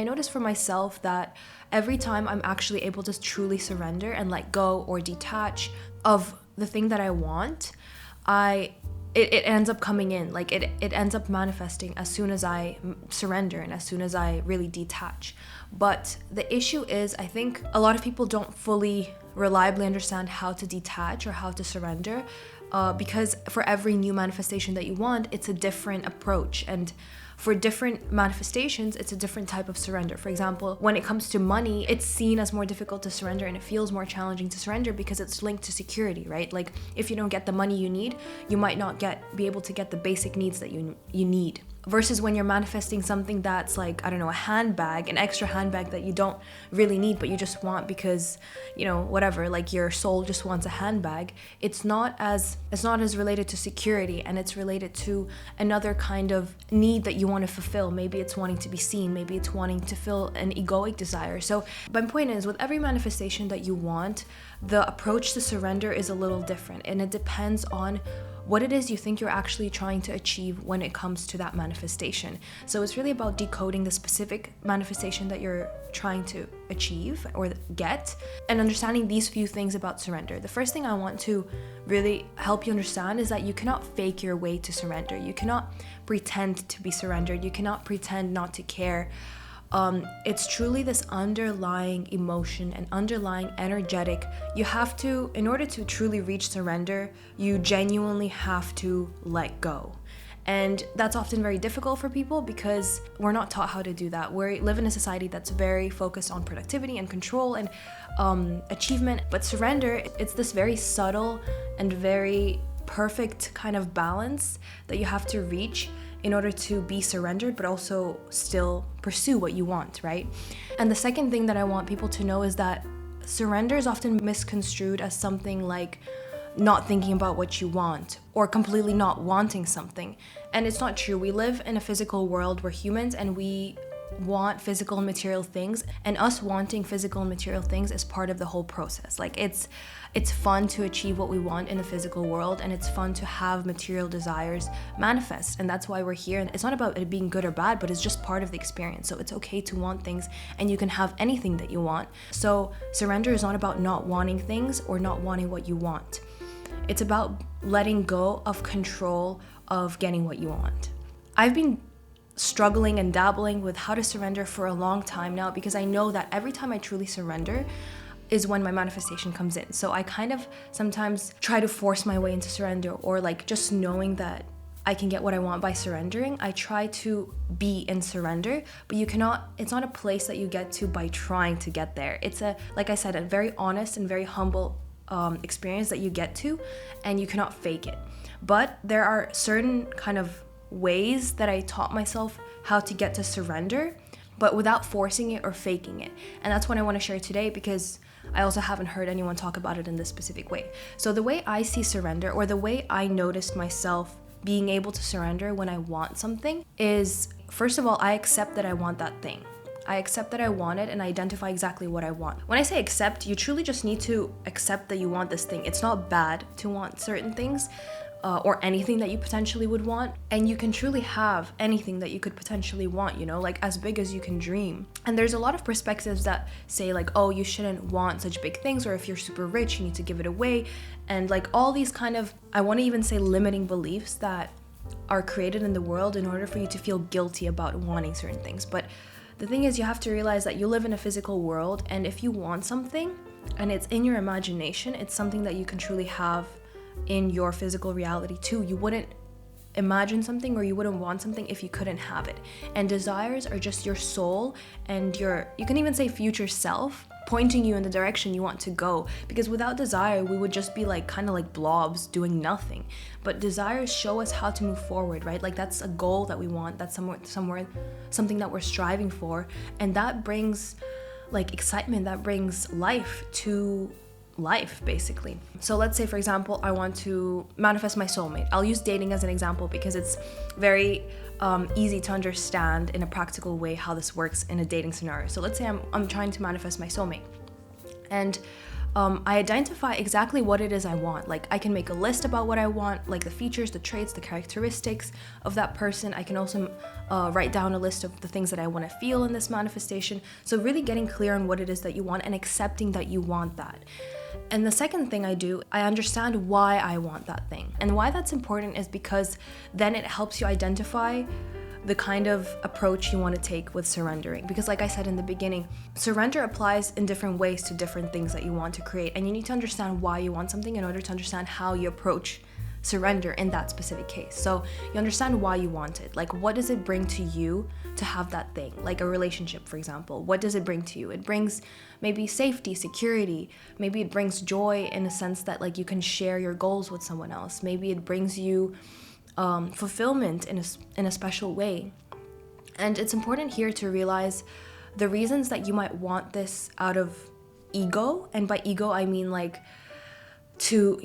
I noticed for myself that every time I'm actually able to truly surrender and let go or detach of the thing that I want, it ends up coming in. Like it ends up manifesting as soon as I surrender and as soon as I really detach. But the issue is, I think a lot of people don't fully reliably understand how to detach or how to surrender, because for every new manifestation that you want, it's a different approach. And for different manifestations, it's a different type of surrender. For example, when it comes to money, it's seen as more difficult to surrender and it feels more challenging to surrender because it's linked to security, right? Like if you don't get the money you need, you might not be able to get the basic needs that you need. Versus when you're manifesting something that's like, I don't know, a handbag, an extra handbag that you don't really need, but you just want because, whatever, like your soul just wants a handbag. It's not as related to security, and it's related to another kind of need that you want to fulfill. Maybe it's wanting to be seen, maybe it's wanting to fill an egoic desire. So my point is, with every manifestation that you want, the approach to surrender is a little different, and it depends on what it is you think you're actually trying to achieve when it comes to that manifestation. So it's really about decoding the specific manifestation that you're trying to achieve or get, and understanding these few things about surrender. The first thing I want to really help you understand is that you cannot fake your way to surrender. You cannot pretend to be surrendered. You cannot pretend not to care. It's truly this underlying emotion and underlying energetic. You have to, in order to truly reach surrender, you genuinely have to let go. And that's often very difficult for people because we're not taught how to do that. We live in a society that's very focused on productivity and control and achievement. But surrender, it's this very subtle and very perfect kind of balance that you have to reach in order to be surrendered, but also still pursue what you want, right? And the second thing that I want people to know is that surrender is often misconstrued as something like not thinking about what you want or completely not wanting something. And it's not true. We live in a physical world. We're humans and we want physical and material things, and us wanting physical and material things is part of the whole process. Like it's fun to achieve what we want in the physical world, and it's fun to have material desires manifest, and that's why we're here. And it's not about it being good or bad, but it's just part of the experience. So it's okay to want things, and you can have anything that you want. So surrender is not about not wanting things or not wanting what you want. It's about letting go of control of getting what you want. I've been struggling and dabbling with how to surrender for a long time now, because I know that every time I truly surrender is when my manifestation comes in. So I kind of sometimes try to force my way into surrender, or like just knowing that I can get what I want by surrendering. I try to be in surrender, but it's not a place that you get to by trying to get there. It's like I said, a very honest and very humble experience that you get to, and you cannot fake it. But there are certain kind of ways that I taught myself how to get to surrender, but without forcing it or faking it. And that's what I want to share today, because I also haven't heard anyone talk about it in this specific way. So the way I see surrender, or the way I noticed myself being able to surrender when I want something, is first of all, I accept that I want that thing. I accept that I want it and I identify exactly what I want. When I say accept, you truly just need to accept that you want this thing. It's not bad to want certain things. Or anything that you potentially would want, and you can truly have anything that you could potentially want, like as big as you can dream. And there's a lot of perspectives that say like, oh, you shouldn't want such big things, or if you're super rich, you need to give it away, and like all these kind of, I want to even say, limiting beliefs that are created in the world in order for you to feel guilty about wanting certain things. But the thing is, you have to realize that you live in a physical world, and if you want something and it's in your imagination, it's something that you can truly have in your physical reality too. You wouldn't imagine something, or you wouldn't want something if you couldn't have it. And desires are just your soul and you can even say future self pointing you in the direction you want to go, because without desire we would just be like kind of like blobs doing nothing. But desires show us how to move forward, right? Like that's a goal that we want, that's somewhere something that we're striving for, and that brings like excitement, that brings life to life, basically. So let's say, for example, I want to manifest my soulmate. I'll use dating as an example because it's very easy to understand in a practical way how this works in a dating scenario. So let's say I'm trying to manifest my soulmate, and I identify exactly what it is I want. Like I can make a list about what I want, like the features, the traits, the characteristics of that person. I can also write down a list of the things that I want to feel in this manifestation. So really getting clear on what it is that you want and accepting that you want that. And the second thing I do, I understand why I want that thing. And why that's important is because then it helps you identify the kind of approach you want to take with surrendering. Because like I said in the beginning, surrender applies in different ways to different things that you want to create. And you need to understand why you want something in order to understand how you approach surrender in that specific case. So you understand why you want it. Like, what does it bring to you to have that thing? Like a relationship, for example. What does it bring to you? It brings maybe safety, security. Maybe it brings joy in a sense that like you can share your goals with someone else. Maybe it brings you fulfillment in a special way. And it's important here to realize the reasons that you might want this out of ego. And by ego, I mean like to,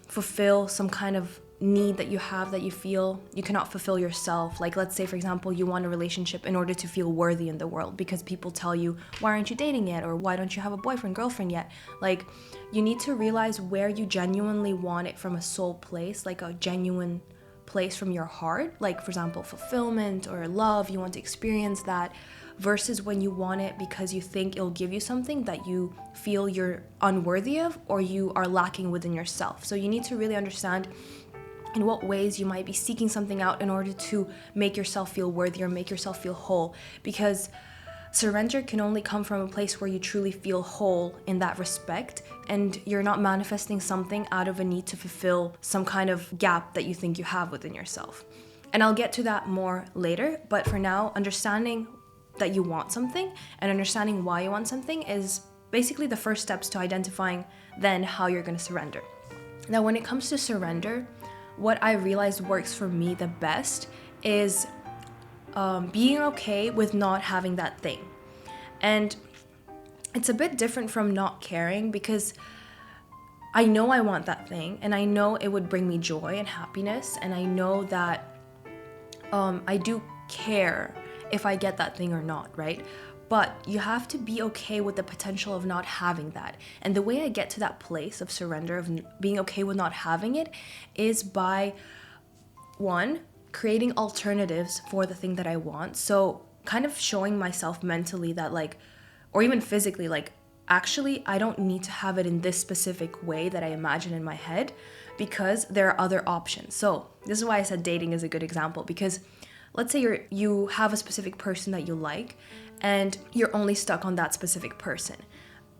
fulfill some kind of need that you have that you feel you cannot fulfill yourself. Like, let's say, for example, you want a relationship in order to feel worthy in the world because people tell you, why aren't you dating yet? Or why don't you have a boyfriend, girlfriend yet? Like, you need to realize where you genuinely want it from a soul place, like a genuine place from your heart. Like, for example, fulfillment or love, you want to experience that, versus when you want it because you think it'll give you something that you feel you're unworthy of or you are lacking within yourself. So you need to really understand in what ways you might be seeking something out in order to make yourself feel worthy or make yourself feel whole, because surrender can only come from a place where you truly feel whole in that respect, and you're not manifesting something out of a need to fulfill some kind of gap that you think you have within yourself. And I'll get to that more later, but for now, understanding that you want something and understanding why you want something is basically the first steps to identifying then how you're going to surrender. Now, when it comes to surrender, what I realized works for me the best is being okay with not having that thing. And it's a bit different from not caring, because I know I want that thing and I know it would bring me joy and happiness, and I know that I do care if I get that thing or not, right? But you have to be okay with the potential of not having that. And the way I get to that place of surrender, of being okay with not having it, is by, one, creating alternatives for the thing that I want. So kind of showing myself mentally that, like, or even physically, like, actually, I don't need to have it in this specific way that I imagine in my head, because there are other options. So this is why I said dating is a good example, because let's say you have a specific person that you like and you're only stuck on that specific person.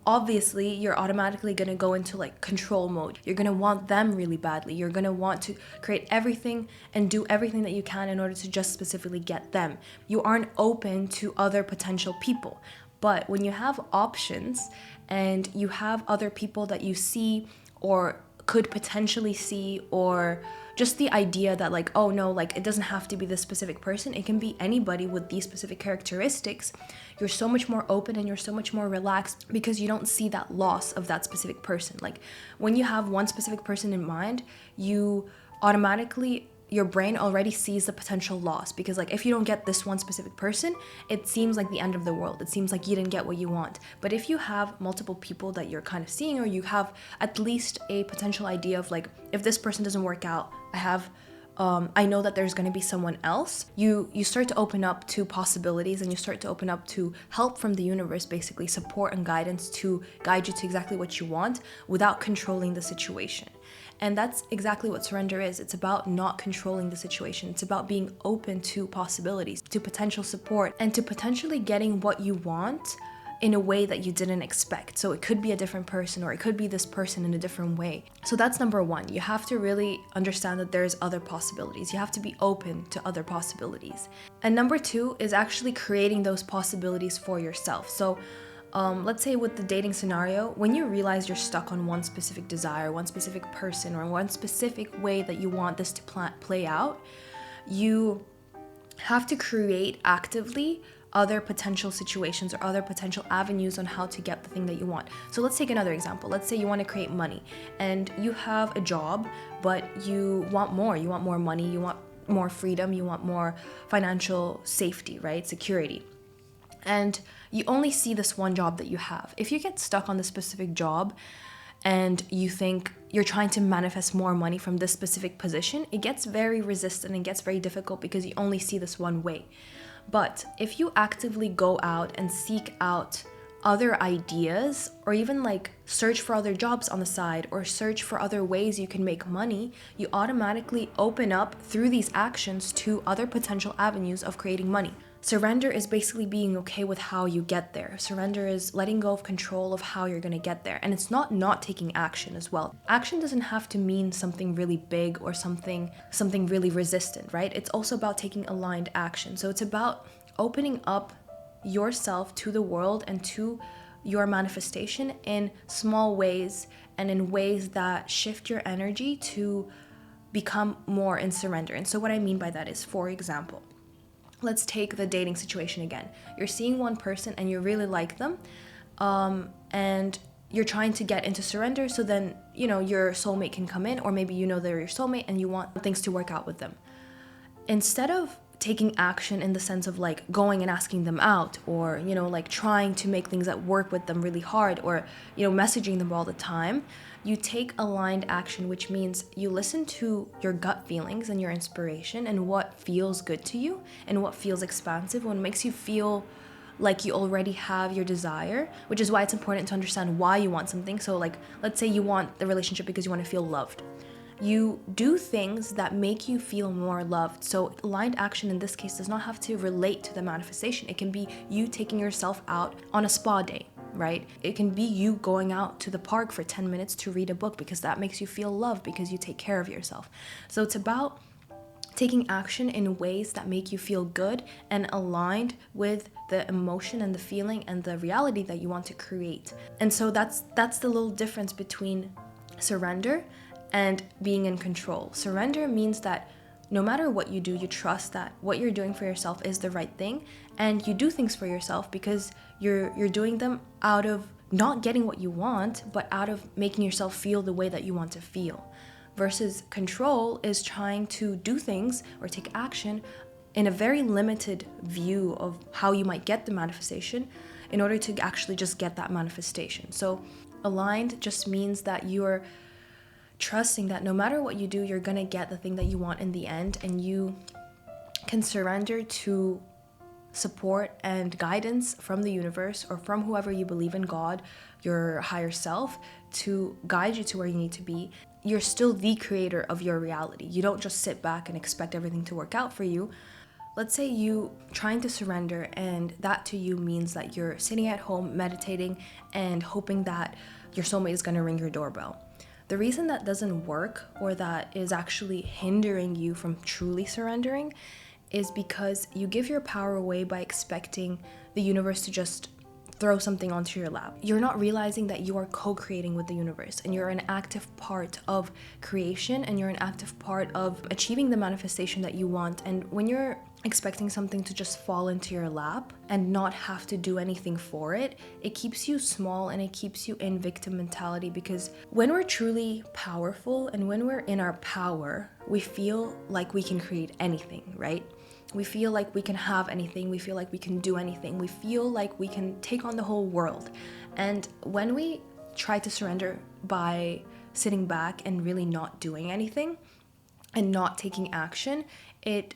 Obviously, you're automatically going to go into like control mode. You're going to want them really badly. You're going to want to create everything and do everything that you can in order to just specifically get them. You aren't open to other potential people. But when you have options and you have other people that you see or could potentially see, or just the idea that like, oh no, like it doesn't have to be this specific person, it can be anybody with these specific characteristics, you're so much more open and you're so much more relaxed because you don't see that loss of that specific person. Like when you have one specific person in mind, you automatically, your brain already sees the potential loss, because like if you don't get this one specific person, it seems like the end of the world. It seems like you didn't get what you want. But if you have multiple people that you're kind of seeing, or you have at least a potential idea of like, if this person doesn't work out, I know that there's going to be someone else. You start to open up to possibilities, and you start to open up to help from the universe, basically support and guidance to guide you to exactly what you want without controlling the situation. And that's exactly what surrender is. It's about not controlling the situation. It's about being open to possibilities, to potential support, and to potentially getting what you want in a way that you didn't expect. So it could be a different person, or it could be this person in a different way. So that's number one. You have to really understand that there's other possibilities. You have to be open to other possibilities. And number two is actually creating those possibilities for yourself. So let's say with the dating scenario, when you realize you're stuck on one specific desire, one specific person, or one specific way that you want this to play out, you have to create actively other potential situations or other potential avenues on how to get the thing that you want. So let's take another example. Let's say you want to create money and you have a job, but you want more. You want more money, you want more freedom, you want more financial safety, right? Security. and you only see this one job that you have. If you get stuck on the specific job and you think you're trying to manifest more money from this specific position, it gets very resistant and gets very difficult because you only see this one way. But if you actively go out and seek out other ideas, or even like search for other jobs on the side, or search for other ways you can make money, you automatically open up through these actions to other potential avenues of creating money. Surrender is basically being okay with how you get there. Surrender is letting go of control of how you're going to get there. And it's not taking action as well. Action doesn't have to mean something really big or something really resistant, right? It's also about taking aligned action. So it's about opening up yourself to the world and to your manifestation in small ways and in ways that shift your energy to become more in surrender. And so what I mean by that is, for example, let's take the dating situation again. You're seeing one person and you really like them, and you're trying to get into surrender so then, your soulmate can come in, or maybe they're your soulmate and you want things to work out with them. Instead of taking action in the sense of like going and asking them out, or like trying to make things that work with them really hard, or messaging them all the time, you take aligned action, which means you listen to your gut feelings and your inspiration and what feels good to you and what feels expansive, what makes you feel like you already have your desire, which is why it's important to understand why you want something. So like, let's say you want the relationship because you want to feel loved. You do things that make you feel more loved. So aligned action in this case does not have to relate to the manifestation. It can be you taking yourself out on a spa day, right? It can be you going out to the park for 10 minutes to read a book because that makes you feel loved because you take care of yourself. So it's about taking action in ways that make you feel good and aligned with the emotion and the feeling and the reality that you want to create. And so that's the little difference between surrender and being in control. Surrender means that no matter what you do, you trust that what you're doing for yourself is the right thing, and you do things for yourself because you're doing them out of not getting what you want, but out of making yourself feel the way that you want to feel. Versus control is trying to do things or take action in a very limited view of how you might get the manifestation in order to actually just get that manifestation. So aligned just means that you're trusting that no matter what you do, you're gonna get the thing that you want in the end, and you can surrender to support and guidance from the universe or from whoever you believe in, God, your higher self, to guide you to where you need to be. You're still the creator of your reality. You don't just sit back and expect everything to work out for you. Let's say you trying to surrender, and that to you means that you're sitting at home meditating and hoping that your soulmate is gonna ring your doorbell. The reason that doesn't work, or that is actually hindering you from truly surrendering, is because you give your power away by expecting the universe to just throw something onto your lap. You're not realizing that you are co-creating with the universe, and you're an active part of creation, and you're an active part of achieving the manifestation that you want. And when you're expecting something to just fall into your lap and not have to do anything for it, it keeps you small and it keeps you in victim mentality, because when we're truly powerful and when we're in our power, we feel like we can create anything, right? We feel like we can have anything. We feel like we can do anything. We feel like we can take on the whole world. And when we try to surrender by sitting back and really not doing anything and not taking action, it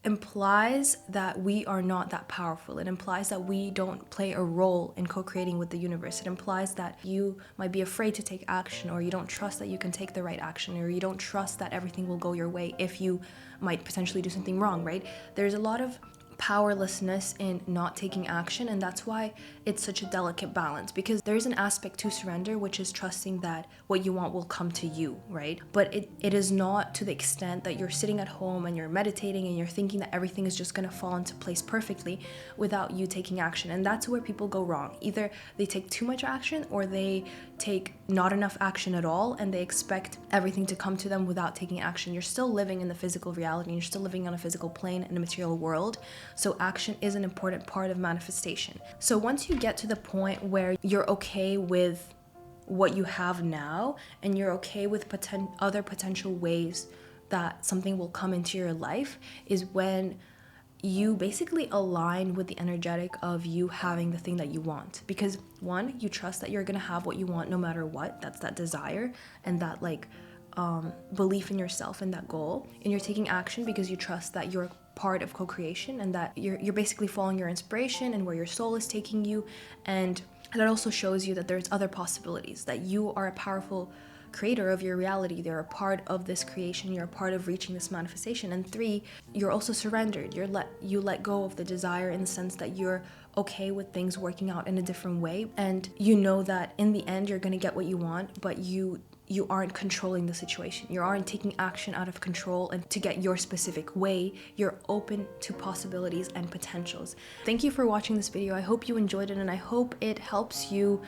implies that we are not that powerful. It implies that we don't play a role in co-creating with the universe. It implies that you might be afraid to take action, or you don't trust that you can take the right action, or you don't trust that everything will go your way if you might potentially do something wrong, right? There's a lot of powerlessness in not taking action, and that's why it's such a delicate balance, because there's an aspect to surrender which is trusting that what you want will come to you, right? But it is not to the extent that you're sitting at home and you're meditating and you're thinking that everything is just gonna fall into place perfectly without you taking action. And that's where people go wrong. Either they take too much action, or they take not enough action at all, and they expect everything to come to them without taking action. You're still living in the physical reality, and you're still living on a physical plane in a material world. So action is an important part of manifestation. So once you get to the point where you're okay with what you have now, and you're okay with other potential ways that something will come into your life, is when you basically align with the energetic of you having the thing that you want. Because one, you trust that you're gonna have what you want no matter what. That's that desire and that like belief in yourself and that goal. And you're taking action because you trust that you're part of co-creation and that you're basically following your inspiration and where your soul is taking you. And that also shows you that there's other possibilities, that you are a powerful creator of your reality. They're a part of this creation. You're a part of reaching this manifestation. And three, you're also surrendered. You let go of the desire in the sense that you're okay with things working out in a different way, and you know that in the end you're gonna get what you want, but you aren't controlling the situation. You aren't taking action out of control and to get your specific way. You're open to possibilities and potentials. Thank you for watching this video. I hope you enjoyed it, and I hope it helps you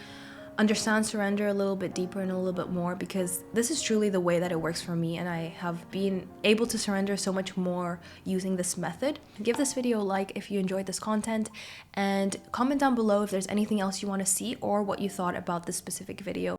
understand surrender a little bit deeper and a little bit more, because this is truly the way that it works for me, and I have been able to surrender so much more using this method. Give this video a like if you enjoyed this content, and comment down below if there's anything else you want to see or what you thought about this specific video.